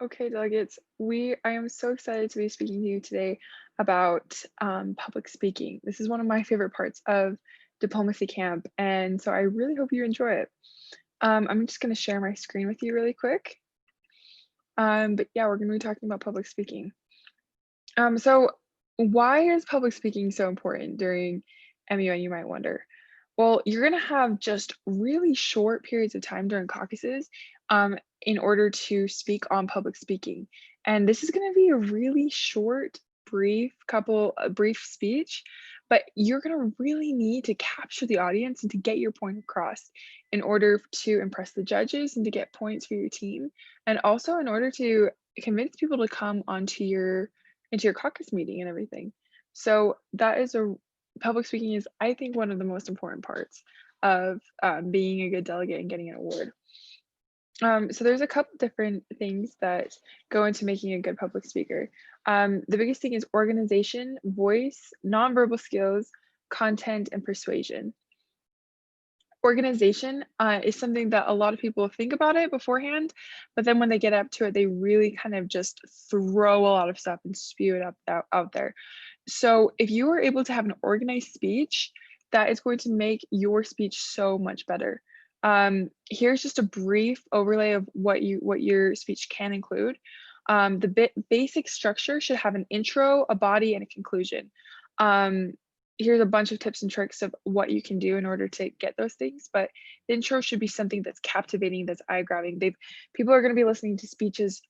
Okay, delegates, I am so excited to be speaking to you today about public speaking. This is one of my favorite parts of diplomacy camp, and so I really hope you enjoy it. I'm just going to share my screen with you really quick. But yeah, we're going to be talking about public speaking. So why is public speaking so important during MUN, you might wonder? Well, you're going to have just really short periods of time during caucuses in order to speak on public speaking. And this is going to be a really short, brief speech, but you're going to really need to capture the audience and to get your point across in order to impress the judges and to get points for your team. And also in order to convince people to come onto your caucus meeting and everything. So that is a public speaking is, I think, one of the most important parts of being a good delegate and getting an award. So there's a couple different things that go into making a good public speaker. The biggest thing is organization, voice, nonverbal skills, content, and persuasion. Organization is something that a lot of people think about it beforehand, but then when they get up to it, they really kind of just throw a lot of stuff and spew it out there. So if you are able to have an organized speech, that is going to make your speech so much better. Here's just a brief overlay of what your speech can include. The basic structure should have an intro, a body, and a conclusion. Um, Here's a bunch of tips and tricks of what you can do in order to get those things, but the intro should be something that's captivating, that's eye-grabbing. People are going to be listening to speeches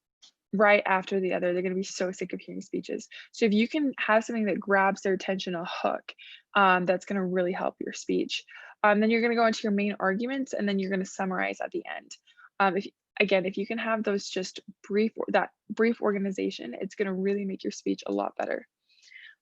right after the other. They're going to be so sick of hearing speeches. So if you can have something that grabs their attention, a hook, that's going to really help your speech. Then you're going to go into your main arguments, and then you're going to summarize at the end. If Again, if you can have those just that brief organization, it's going to really make your speech a lot better.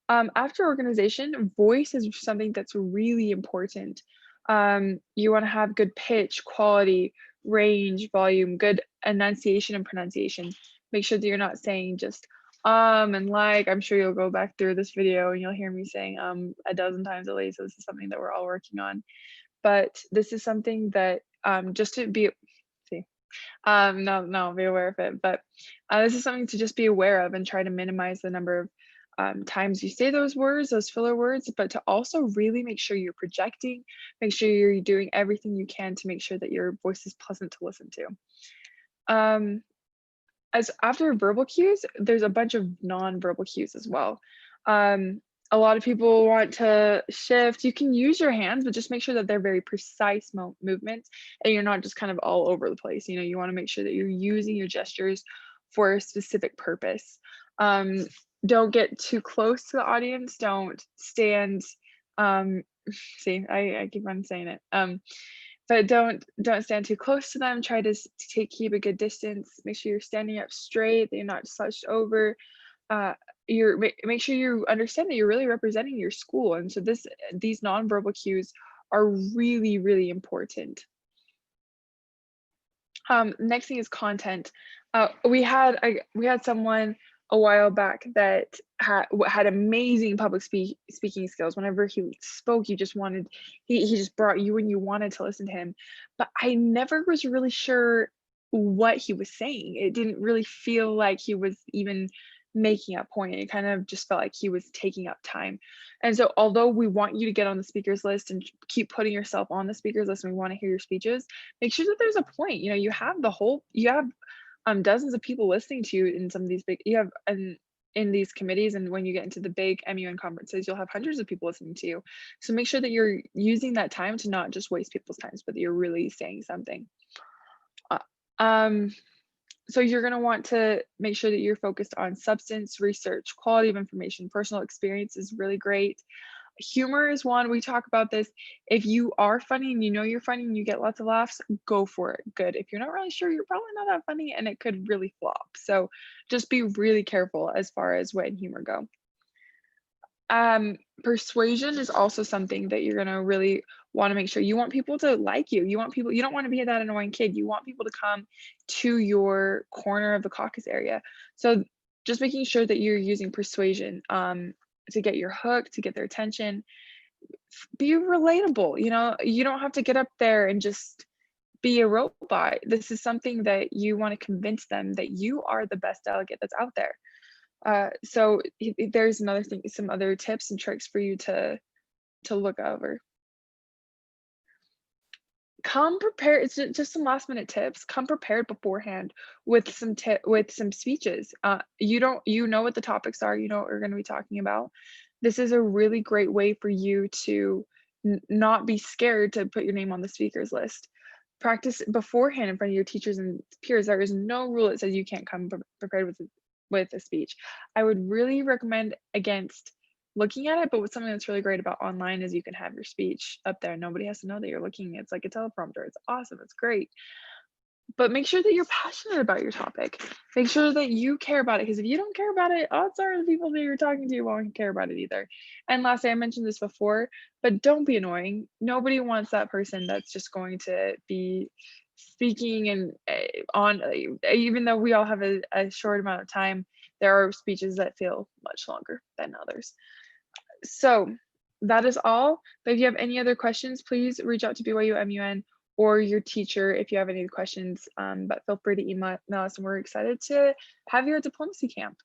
After organization, voice is something that's really important. You want to have good pitch, quality, range, volume, good enunciation and pronunciation. Make sure that you're not saying just and like. I'm sure you'll go back through this video and you'll hear me saying a dozen times at least. So this is something that we're all working on. But this is something that just to be see no, be aware of it. But this is something to just be aware of and try to minimize the number of times you say those words, those filler words, but to also really make sure you're projecting, make sure you're doing everything you can to make sure that your voice is pleasant to listen to. Um, as after verbal cues, there's a bunch of non-verbal cues as well. A lot of people want to shift. You can use your hands, but just make sure that they're very precise movements and you're not just kind of all over the place. You want to make sure that you're using your gestures for a specific purpose. Um, don't get too close to the audience. Don't stand. Um, see, I keep on saying it. But don't stand too close to them. Try to keep a good distance. Make sure you're standing up straight, that you're not slouched over. Uh, make sure you understand that you're really representing your school, and so these nonverbal cues are really, really important. Next thing is content. We had someone a while back that had amazing public speaking skills. Whenever he spoke, you just wanted he just brought you and you wanted to listen to him. But I never was really sure what he was saying. It didn't really feel like he was even making a point. It kind of just felt like he was taking up time. And so although we want you to get on the speakers list and keep putting yourself on the speakers list and we want to hear your speeches, make sure that there's a point. You have dozens of people listening to you in some of these big you have in these committees, and when you get into the big MUN conferences, you'll have hundreds of people listening to you. So make sure that you're using that time to not just waste people's times, but that you're really saying something. Uh, um, so you're going to want to make sure that you're focused on substance, research, quality of information. Personal experience is really great. Humor is one. We talk about this. If you are funny and you know you're funny and you get lots of laughs, go for it. Good. If you're not really sure, you're probably not that funny and it could really flop. So just be really careful as far as wit and humor go. Persuasion is also something that you're gonna really want to make sure. You want people to like you. You don't want to be that annoying kid. You want people to come to your corner of the caucus area. So just making sure that you're using persuasion to get your hook, to get their attention. Be relatable. You don't have to get up there and just be a robot. This is something that you want to convince them that you are the best delegate that's out there. So there's another thing, some other tips and tricks for you to look over. Come prepared. It's just some last minute tips. Come prepared beforehand with some speeches. You know what the topics are. You know what we're going to be talking about. This is a really great way for you to not be scared to put your name on the speakers list. Practice beforehand in front of your teachers and peers. There is no rule that says you can't come prepared with a speech. I would really recommend against looking at it, but what's something that's really great about online is you can have your speech up there. Nobody has to know that you're looking. It's like a teleprompter. It's awesome. It's great. But make sure that you're passionate about your topic. Make sure that you care about it, because if you don't care about it, odds are the people that you're talking to won't care about it either. And lastly, I mentioned this before, but don't be annoying. Nobody wants that person that's just going to be speaking and even though we all have a short amount of time, there are speeches that feel much longer than others. So that is all. But if you have any other questions, please reach out to BYU MUN or your teacher if you have any questions. But feel free to email us, and we're excited to have you at diplomacy camp.